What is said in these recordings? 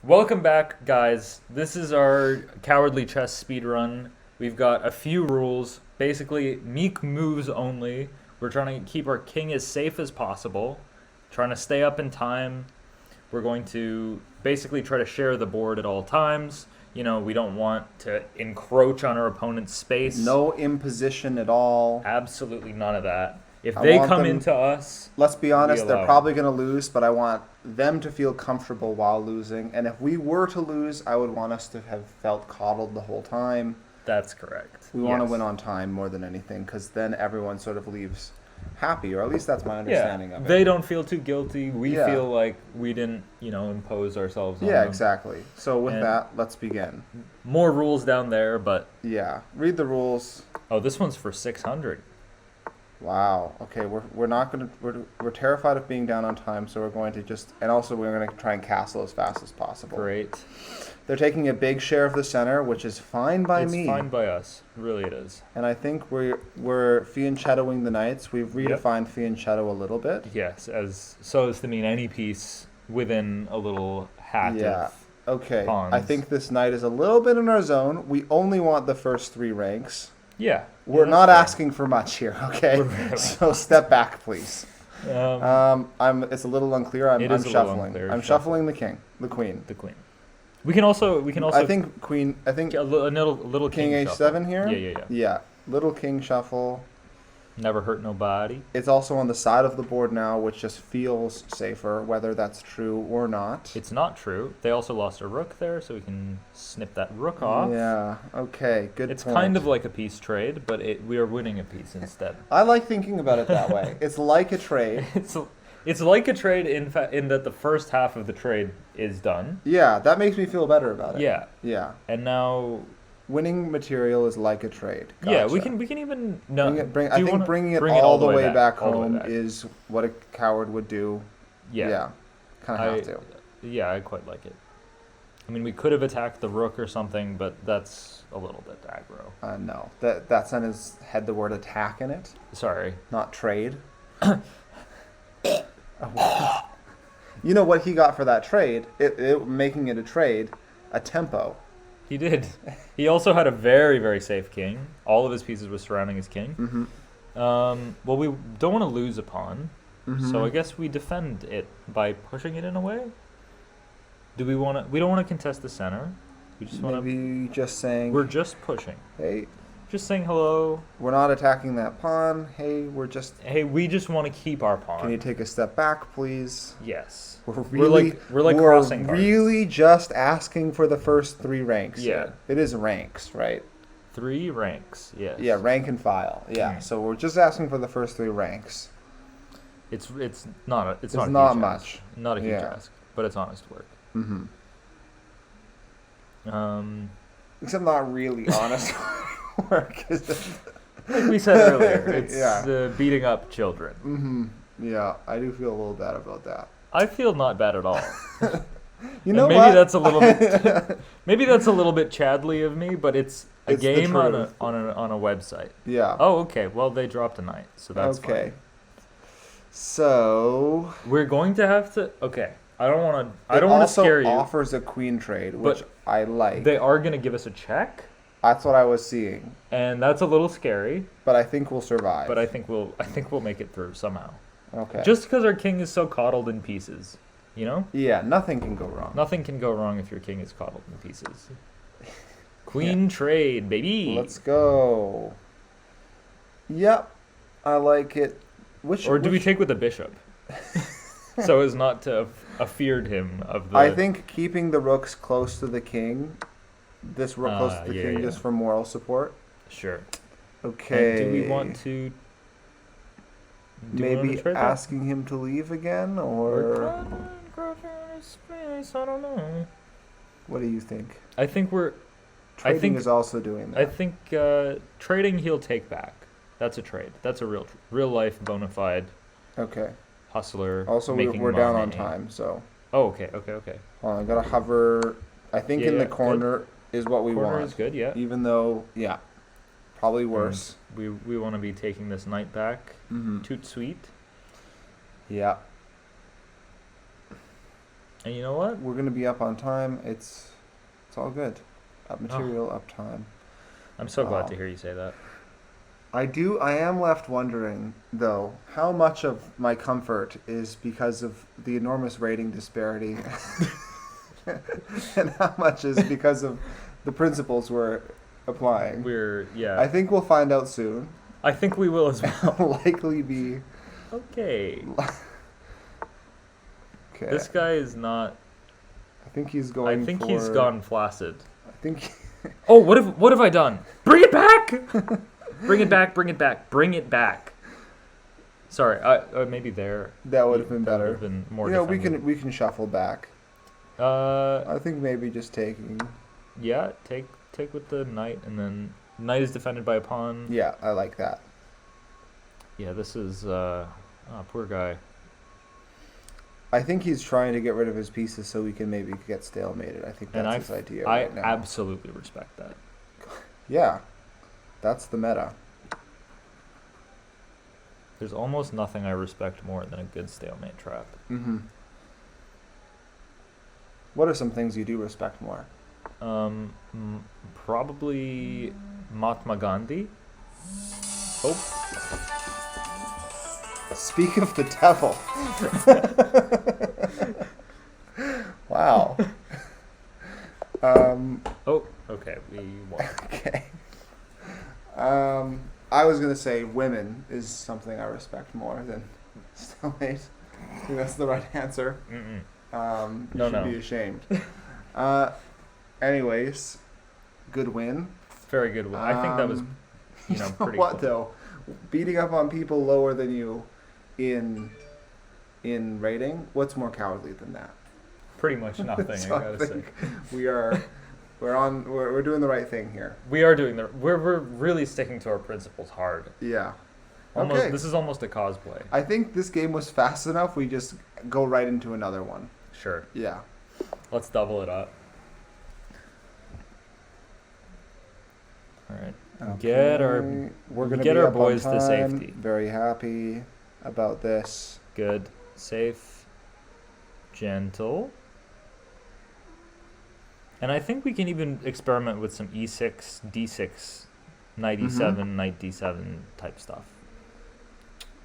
Welcome back, guys. This is our cowardly chess speed run. We've got a few rules. Basically, meek moves only. We're trying to keep our king as safe as possible. Trying to stay up in time. We're going to basically try to share the board at all times. You know, we don't want to encroach on our opponent's space. No imposition at all. Absolutely none of that. If I they want come them- into us, Let's be honest, allow they're it. probably going to lose, but I want them to feel comfortable while losing. And if we were to lose, I would want us to have felt coddled the whole time. that's correct. We want to Yes. win on time more than anything, because then everyone sort of leaves happy, or at least that's my understanding of it. They don't feel too guilty. We Yeah. feel like we didn't, impose ourselves on Yeah, them. exactly. So with And- that, let's begin. More rules down there, but Yeah, read the rules. this one's for 600. Wow. Okay, we're not going to we're terrified of being down on time, so we're going to and also we're going to try and castle as fast as possible. Great. They're taking a big share of the center, which is fine by It's me. fine by us. Really it is. And I think we're fianchettoing the knights. We've redefined fianchetto a little bit. Yes, so as to mean any piece within a little hat Yeah. of Okay. pawns. I think this knight is a little bit in our zone. We only want the first 3 ranks. Yeah. We're that's not fair. asking for much here, okay? We're- So step back, please. Um, It's a little unclear. I'm It is a little shuffling. unclear. I'm shuffling the queen. the queen. We can also I think queen. I think a little king king h7 shuffle. here. Yeah. Yeah, little king shuffle. Never hurt nobody. It's also on the side of the board now, which just feels safer, whether that's true or not. It's not true. They also lost a rook there, so we can snip that rook off. Yeah. Okay. Good. It's point. kind of like a piece trade, but we are winning a piece instead. I like thinking about it that way. It's like a trade. It's like a trade in that the first half of the trade is done. Yeah, that makes me feel better about it. Yeah, Yeah. and now Winning material is like a trade. yeah, we Gotcha. can even no. I think bringing it all the way back home is what a coward would do. Yeah, Kind of have to. Yeah, I quite like it. I mean, we could have attacked the rook or something, but that's a little bit aggro. No, that sentence had the word attack in it, Sorry. not trade. You know what he got for that trade? Making it a trade, a tempo. He did. He also had a very, very safe king. All of his pieces were surrounding his king. Mm-hmm. Well, we don't want to lose a pawn, Mm-hmm. so I guess we defend it by pushing it in a way. Do we want to? We don't want to contest the center. We just want to. Maybe just saying, We're just pushing. hey, Just saying hello. we're not attacking that pawn. Hey, Hey, we just want to keep our pawn. can you take a step back, please? Yes. We're like we're crossing guards. really just asking for the first 3 ranks. Yeah. here. It is ranks, right? 3 ranks. Yes. Yeah, rank and file. Yeah, Mm. so we're just asking for the first 3 ranks. It's not a, it's not a not huge much. ask. Not a huge Yeah. ask, but it's honest work. Mm-hmm. Like Except not really honest work. we said earlier, it's Yeah. beating up children. Mm-hmm. Yeah, I do feel a little bad about that. I feel not bad at all. You know maybe what? that's a little bit maybe that's a little bit Chadley of me, but it's a It's the game on a truth. on a website. Yeah. Oh, okay. Well, they dropped a knight, so that's okay. fine. So We're going to have to. Okay, I don't want to. I it don't want to also scare you. offers a queen trade, which But I like. They are going to give us a check, That's what I was seeing, and that's a little scary. but I think we'll survive. But I think we'll make it through somehow. okay. Just because our king is so coddled in pieces, yeah, nothing can go wrong. nothing can go wrong if your king is coddled in pieces. Queen trade, baby. Let's go. Yep, I like it. Or do we take with the bishop? So as not to feared him of the. I think keeping the rooks close to the king, this rook close to the yeah, king, yeah. just for moral support. Sure. Okay. And do we want to? Do we want maybe to trade that? asking him to leave again, or Space, I don't know. what do you think? I think we're. Trading think- is also doing that. I think trading he'll take back. That's a trade. That's a real life bona fide Okay. hustler. Also, making we're down on money. time, so Oh, okay. hold on, I gotta hover. I think in Yeah, the good. corner is what we Corner want. is good. Yeah. Even though, yeah, probably worse. We want to be taking this knight back. Mm-hmm. Toot sweet. Yeah. And you know what? We're gonna be up on time. It's all good. Up material, up time. I'm so glad Wow. to hear you say that. I am left wondering, though, how much of my comfort is because of the enormous rating disparity and how much is because of the principles we're applying. I think we'll find out soon. I think we will as well. Likely be. Okay. Okay. This guy is not. I think he's going. I think he's gone flaccid. I think. Oh, what have I done? Bring it back! Bring it back! Bring it back! Bring it back! Sorry, maybe there. That would have been better. Would have been more. We can shuffle back. I think maybe just taking. Yeah, take with the knight, and then knight is defended by a pawn. Yeah, I like that. Yeah, this is poor guy. I think he's trying to get rid of his pieces so we can maybe get stalemated. I think that's his idea right now. I absolutely respect that. Yeah, that's the meta. There's almost nothing I respect more than a good stalemate trap. Mm-hmm. What are some things you do respect more? Probably Mahatma Gandhi. Oh. Speak of the devil. Wow. Oh, okay. We won. Okay. I was gonna say women is something I respect more than stalemate. I think that's the right answer. Mm-mm. You should be ashamed. Anyways, good win. Very good win. I think that was, pretty what cool. though? Beating up on people lower than you in rating. What's more cowardly than that? Pretty much nothing. So I gotta say. We're doing the right thing here. We are doing we're really sticking to our principles hard. Yeah. Almost. Okay. This is almost a cosplay. I think this game was fast enough. We just go right into another one. Sure. Yeah. Let's double it up. All right. Okay. We're gonna get be our up on boys to time. safety. Very happy about this. Good. Safe. Gentle. And I think we can even experiment with some e6, d6, knight e7, knight d7 type stuff.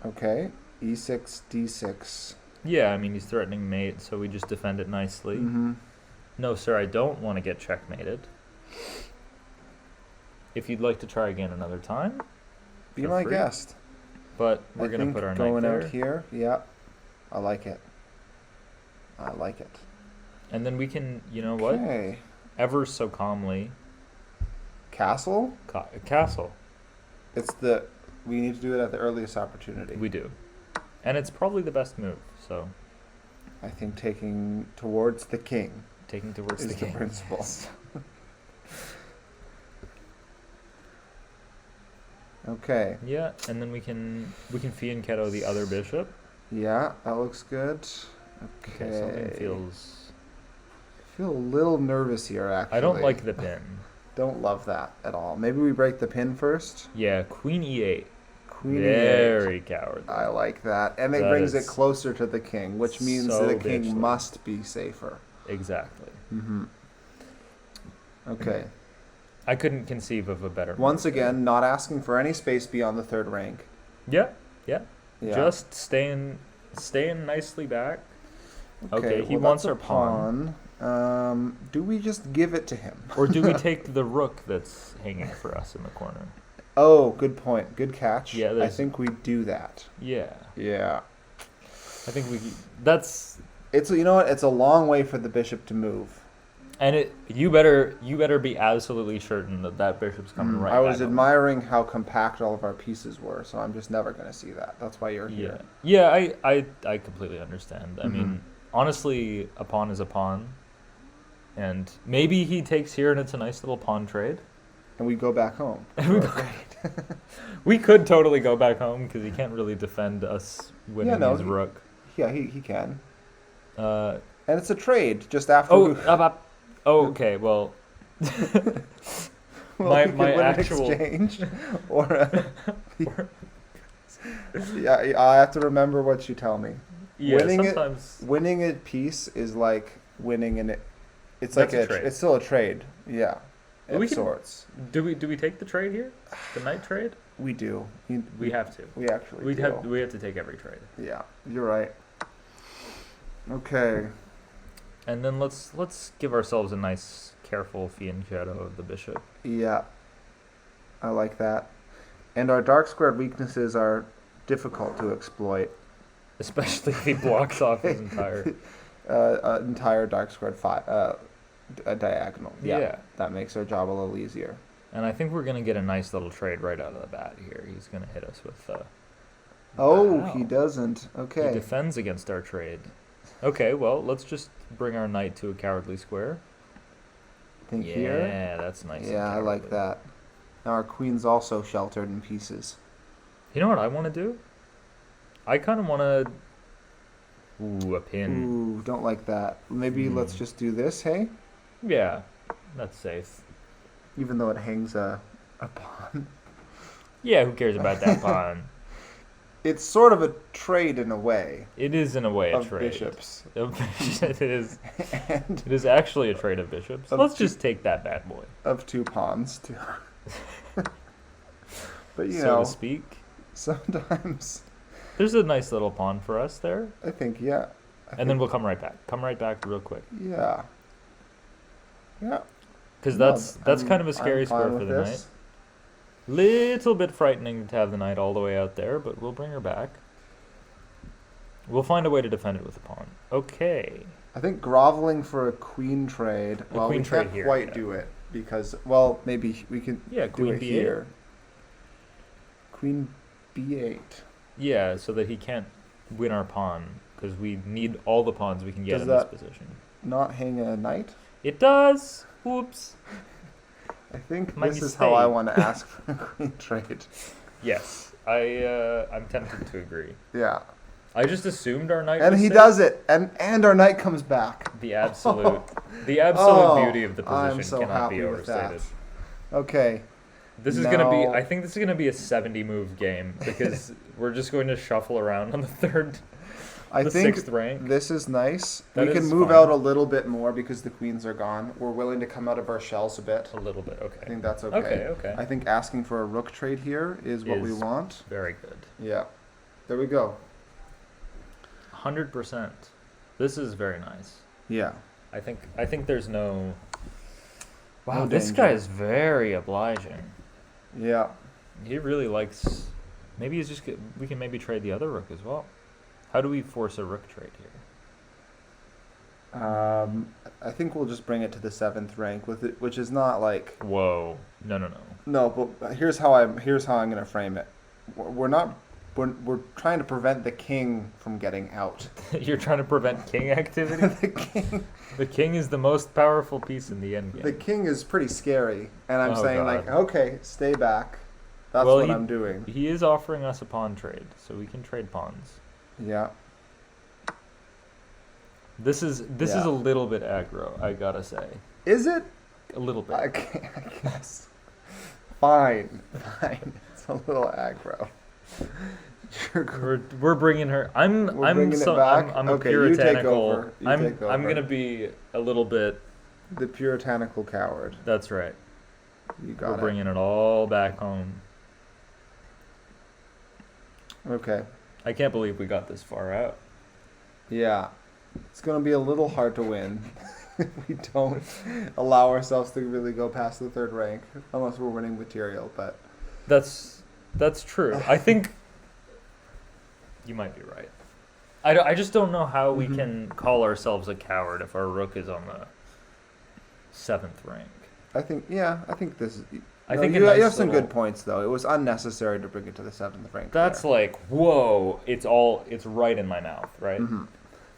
Okay. E6, D6. Yeah, I mean, he's threatening mate, so we just defend it nicely. Mm-hmm. No, sir, I don't want to get checkmated. If you'd like to try again another time, Be feel my free. guest. But we're going to put our knight going there. out here. Yeah. I like it. I like it. And then we can, you know what? Okay. Ever so calmly. Castle? Castle. We need to do it at the earliest opportunity. We do. And it's probably the best move, so. I think taking towards the king. Taking towards is the king. principle. Yes. Okay. Yeah, and then we can fianchetto the other bishop. Yeah, that looks good. Okay, something feels. I feel a little nervous here, actually. I don't like the pin. Don't love that at all. Maybe we break the pin first. Yeah, queen e8. Queen Very e8. cowardly. I like that. And it That brings it is closer to the king, which means so the king bitchly. must be safer. Exactly. Mm-hmm. Okay. I couldn't conceive of a better Once move there. again, not asking for any space beyond the third rank. Yeah, yeah. Yeah. Just staying nicely back. Okay, he well, wants that's our a pawn. Do we just give it to him? Or do we take the rook that's hanging for us in the corner? Oh, good point. Good catch. Yeah, I think we do that. Yeah. Yeah. I think that's... It's, you know what? It's a long way for the bishop to move. And you better be absolutely certain that bishop's coming right back. I was up. admiring how compact all of our pieces were, so I'm just never going to see that. That's why you're here. Yeah, I completely understand. I mean, honestly, a pawn is a pawn. And maybe he takes here and it's a nice little pawn trade. And we go back home. We could totally go back home because he can't really defend us winning his rook. Yeah, he can. And it's a trade just after. Okay. Well, my actual exchange, or yeah, I have to remember what you tell me. Yeah, winning sometimes. winning a piece is like winning an. It's That's like a trade. it's still a trade. Yeah, But of we can- sorts. Do we take the trade here? The knight trade? We do. We have to. We actually We do. have to take every trade. Yeah, you're right. Okay. And then let's give ourselves a nice, careful fiend shadow of the bishop. Yeah, I like that. And our dark squared weaknesses are difficult to exploit. Especially if he blocks off his entire. Entire dark squared a diagonal. Yeah. That makes our job a little easier. And I think we're gonna get a nice little trade right out of the bat here. He's gonna hit us with. Oh, Wow. he doesn't. He Okay. defends against our trade. Okay, well, let's just bring our knight to a cowardly square. Think Yeah, here. that's nice. and Yeah, I like cowardly. that. Now our queen's also sheltered in pieces. You know what I want to do? I kind of want to. Ooh, a pin. Ooh, don't like that. Maybe let's Hmm. just do this, hey? Yeah, that's safe. Even though it hangs a pawn. Yeah, who cares about that pawn? It's sort of a trade in a way It is in a way a of trade. bishops. It is. And It is actually a trade of bishops. Of Let's two- just take that bad boy, of two pawns too. But you so know, to speak. sometimes There's a nice little pawn for us there, I think yeah. and then we'll come right back. Come right back real quick, yeah. Yeah. because No, that's I'm- kind of a scary I'm square fine for with the this. knight. Little bit frightening to have the knight all the way out there, but we'll bring her back. We'll find a way to defend it with a pawn. Okay. I think groveling for a queen trade. Well, queen we trade can't here, quite yeah. do it because well, maybe we can Yeah, do queen it b8. here. Queen b8. Yeah, so that he can't win our pawn, because we need all the pawns we can get Does in that- this position. Not hang a knight. It does. Whoops. I think My this is how I mistake. want to ask for a queen trade. Yes, I'm tempted to agree. Yeah. I just assumed our knight. And was he safe. does it, and our knight comes back. The absolute Oh, beauty of the position I'm so cannot be happy with that. overstated. Okay. This is gonna be. Now- I think this is gonna be a 70 move game because we're just going to shuffle around on the I the think sixth rank. this is nice. That we can is move fine. out a little bit more because the queens are gone. We're willing to come out of our shells a bit. A little bit. I Okay. think that's okay. Okay. Okay. I think asking for a rook trade here is what we Is- want. Very good. Yeah. There we go. 100%. This is very nice. Yeah. I think there's no. Wow, No this danger. guy is very obliging. Yeah. He really likes. Maybe he's just. We can maybe trade the other rook as well. How do we force a rook trade here? I think we'll just bring it to the 7th rank with it, which is not like Whoa! No, no, no. no, but here's how I'm going to frame it. We're not we're trying to prevent the king from getting out. You're trying to prevent king activity. the king The king is the most powerful piece in the endgame. the king is pretty scary, and I'm Oh, saying God. like, okay, stay back. That's Well, what he- I'm doing. He is offering us a pawn trade, so we can trade pawns. Yeah. This is Yeah. a little bit aggro, I gotta say. Is it? A little bit. I guess. Fine. It's a little aggro. We're bringing her. We're bringing it back? I'm Okay, a you take puritanical. over. You I'm take I'm over. gonna be a little bit. The puritanical coward. That's right. You We're got it. bringing it all back home. Okay. I can't believe we got this far out. Yeah. It's going to be a little hard to win if we don't allow ourselves to really go past the 3rd rank, unless we're winning material, but That's true. I think you might be right. I just don't know how we Mhm. can call ourselves a coward if our rook is on the 7th rank. I think this is... I No, think a you nice have some little- good points, though. It was unnecessary to bring it to the 7th rank. That's like, whoa, it's right in my mouth, right? hmm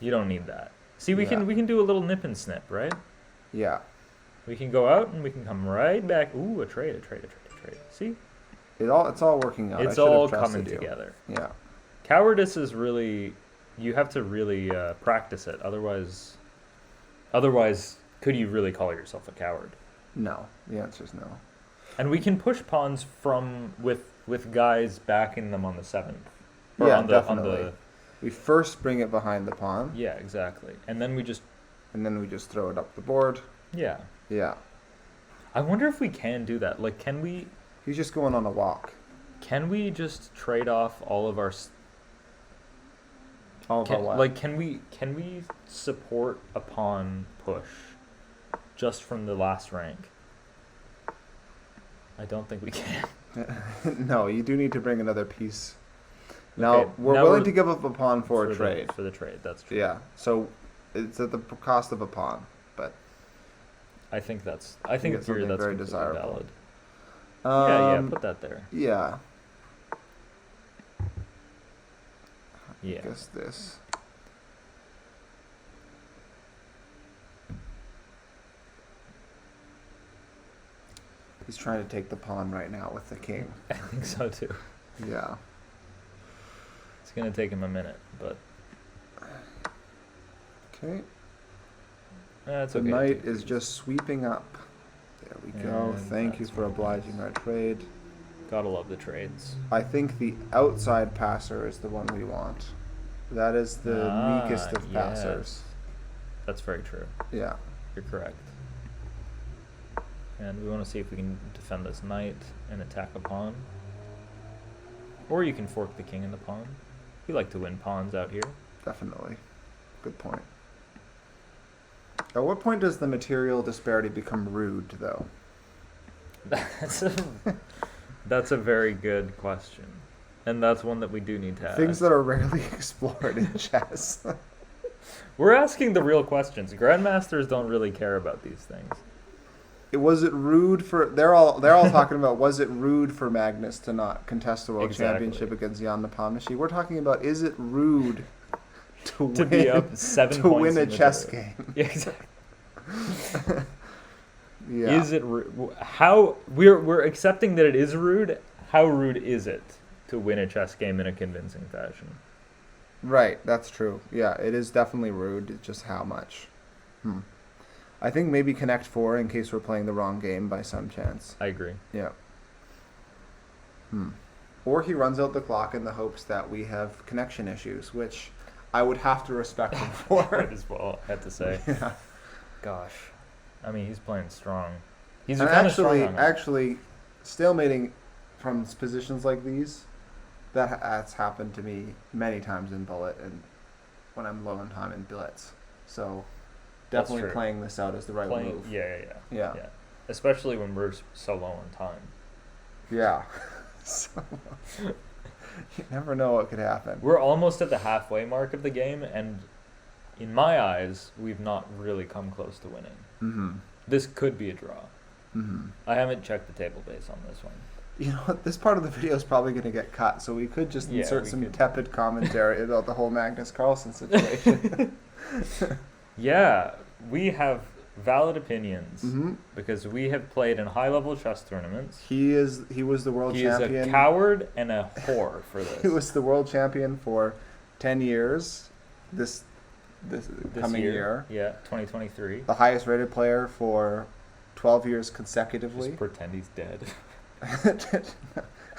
You don't need that. See, we Yeah. can do a little nip and snip, right? Yeah. We can go out and we can come right back. Ooh, a trade. See? It's all working out. I It's should have all trusted coming you. together. Yeah. Cowardice is really, you have to really practice it. Otherwise, could you really call yourself a coward? No. The answer is no. And we can push pawns with guys backing them on the 7th. Or Yeah, on the definitely. We first bring it behind the pawn. Yeah, exactly. And then we just throw it up the board. Yeah. Yeah. I wonder if we can do that. Like, can we He's just going on a walk. just trade off all of our All of our what? like can we support a pawn push just from the last rank? I don't think we can. No, you do need to bring another piece. Now, Okay, we're now willing we're- to give up a pawn for a trade. For the trade, that's true. Yeah, so it's at the cost of a pawn, but I think it's here something that's very completely desirable. valid. Yeah, put that there. Yeah. Yeah. I guess this. He's trying to take the pawn right now with the king. I think so too. Yeah. It's gonna take him a minute, but Okay. that's The okay. knight is just sweeping up. There we go. And Thank you that's for what it obliging our trade. Gotta love the trades. I think the outside passer is the one we want. That is the meekest of passers. That's very true. Yeah. You're correct. And we want to see if we can defend this knight and attack a pawn. Or you can fork the king and the pawn. We like to win pawns out here. Definitely. Good point. At what point does the material disparity become rude, though? That's a very good question. And that's one that we do need to ask. Things that are rarely explored in chess. We're asking the real questions. Grandmasters don't really care about these things. Was it rude for... They're all talking about, was it rude for Magnus to not contest the world championship against Jan Nepomniachtchi? We're talking about, is it rude to be up 7 to points win a in the chess game. game? Yeah, exactly. Yeah. Is it rude? How we're accepting that it is rude? How rude is it to win a chess game in a convincing fashion? Right, that's true. Yeah, it is definitely rude. It's just how much. I think maybe connect 4 in case we're playing the wrong game by some chance. I agree. Yeah. Or he runs out the clock in the hopes that we have connection issues, which I would have to respect him for. Might as well, I have to say. Yeah. Gosh. I mean, he's playing strong. He's And kind of strong on it. actually, stalemating from positions like these, that's happened to me many times in Bullet and when I'm low on time in Blitz. So That's definitely true. playing this out is the right move. Yeah. Especially when we're so low on time. Yeah. So, you never know what could happen. We're almost at the halfway mark of the game, and in my eyes, we've not really come close to winning. Mm-hmm. This could be a draw. Mm-hmm. I haven't checked the table base on this one. You know what? This part of the video is probably going to get cut, so we could just insert we some could. tepid commentary about the whole Magnus Carlsen situation. Yeah, we have valid opinions Mm-hmm. because we have played in high-level chess tournaments. He was the world He champion. is a coward and a whore for this. He was the world champion for 10 years. This This coming year. Yeah, 2023. The highest rated player for 12 years consecutively. Just pretend he's dead.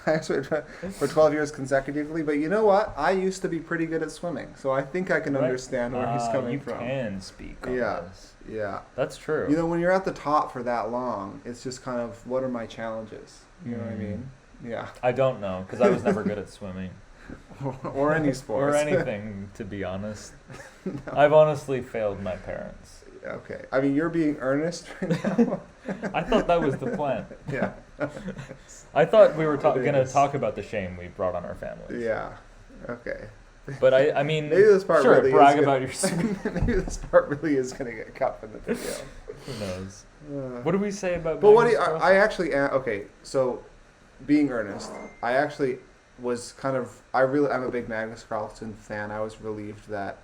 Highest rated for 12 years consecutively. But you know what? I used to be pretty good at swimming, so I think I can Right. understand where he's coming you from. You can speak on Yeah. this. Yeah. That's true. You know, when you're at the top for that long, it's just kind of, what are my challenges? You know what I mean? Yeah. I don't know, because I was never good at swimming. Or any sport. Or anything, to be honest. No. I've honestly failed my parents. Okay. I mean, you're being earnest right now. I thought that was the plan. Yeah. I thought we were It going to is. talk about the shame we brought on our families. Yeah. Okay. But I mean, Maybe this part sure, really brag is about gonna, your. maybe this part really is going to get cut from the video. Who knows? What do we say about? But what do Magnus you, Carlsen? I actually okay. So, being earnest, I actually was kind of I'm a big Magnus Carlsen fan. I was relieved that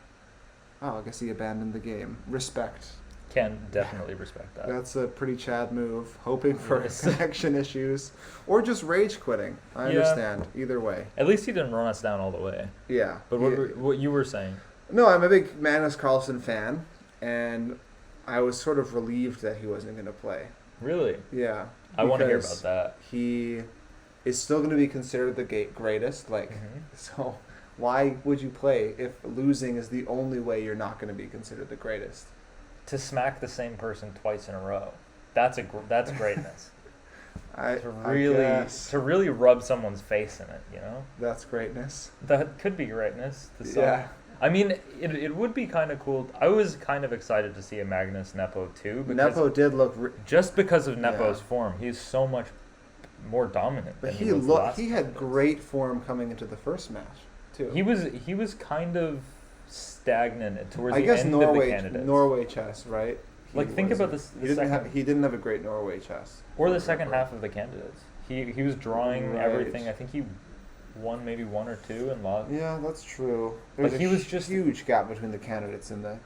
I guess he abandoned the game. Respect. Can definitely respect that. That's a pretty Chad move. Hoping for Yes. connection issues or just rage quitting. I Yeah. understand either way. At least he didn't run us down all the way. Yeah. But what you were saying? No, I'm a big Magnus Carlsen fan, and I was sort of relieved that he wasn't going to play. Really? Yeah. I want to hear because about that. He is still going to be considered the greatest. Like, Mhm. so Why would you play if losing is the only way you're not going to be considered the greatest? To smack the same person twice in a row. That's greatness. I guess to really rub someone's face in it, you know? that's greatness. That could be greatness to some. Yeah. I mean, it would be kind of cool. I was kind of excited to see a Magnus Nepo too. Because Nepo did look, just because of Nepo's Yeah. form. He's so much more dominant but than he was looked. last He had time. great form coming into the first match too. He was kind of stagnant towards I the guess end of the Norway candidates. chess, right? Like, think about this. He didn't have a great Norway chess. Or the second half of the candidates. He was drawing Right. everything. I think he won maybe one or two and lost. Yeah, that's true. Like, There's he a was just- huge gap between the candidates in the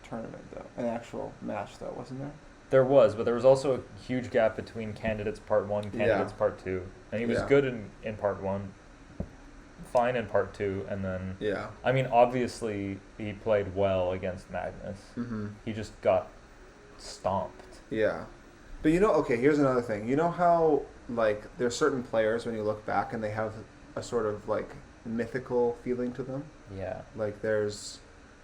tournament, though. An actual match, though, wasn't there? There was, but there was also a huge gap between candidates part 1, candidates Yeah. part 2. And he was Yeah. good in part 1, fine in part 2, and then, Yeah. I mean, obviously he played well against Magnus. Mm-hmm. He just got stomped. Yeah. But okay, here's another thing. You know how, like, there's certain players when you look back and they have a sort of, like, mythical feeling to them? Yeah. Like, there's...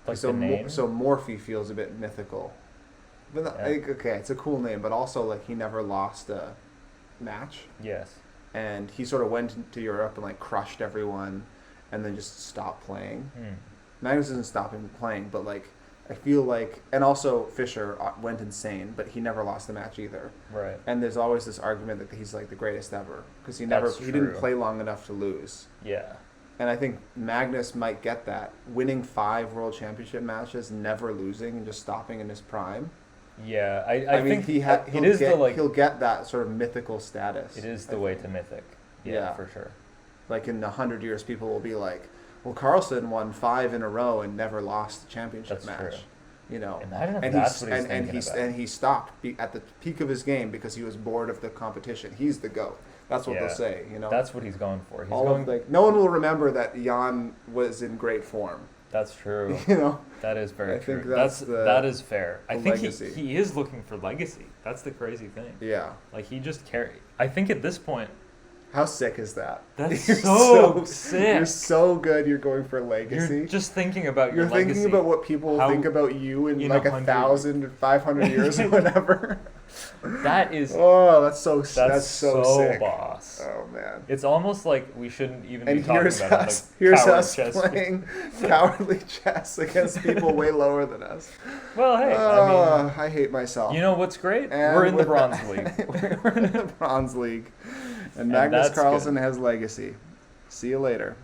Like so the name? So Morphe feels a bit mythical. But Yeah. like, okay, it's a cool name, but also, like, he never lost a match. Yes. And he sort of went into Europe and, like, crushed everyone and then just stopped playing. Hmm. Magnus isn't stopping playing, but, like, I feel like... And also, Fischer went insane, but he never lost a match either. Right. And there's always this argument that he's, like, the greatest ever. Because he That's didn't true. play long enough to lose. Yeah. And I think Magnus might get that. Winning 5 World Championship matches, never losing, and just stopping in his prime. Yeah. I mean, think he'll get that sort of mythical status. it is I the way think. to mythic. Yeah, Yeah. for sure. Like, in 100 years, people will be like, well, Carlsen won 5 in a row and never lost a championship That's match. true. You know, Imagine if and that's he's, what he's and thinking about. and he stopped at the peak of his game because he was bored of the competition. He's the GOAT. That's what Yeah. they'll say. You know, That's what he's going for. He's all going. of, like, no one will remember that Jan was in great form. That's true. You know, That is very I true. think that's the- that is fair. I the think legacy. he is looking for legacy. That's the crazy thing. yeah. Like, he just I think at this point, How sick is that? that's You're so sick. You're so good. You're going for legacy. You're just thinking about You're your thinking legacy. about what people will How- think about you in in like 100 500 years or whatever. That is Oh, that's so that's so so sick. boss. Oh man. It's almost like we shouldn't even be And talking here's about us, it. Like here's coward us chess. playing cowardly chess against people way lower than us. Well, hey, I mean, I hate myself. you know what's great? And We're in the with Bronze that- League. We're in the Bronze League. And Magnus that's Carlsen has legacy. See you later.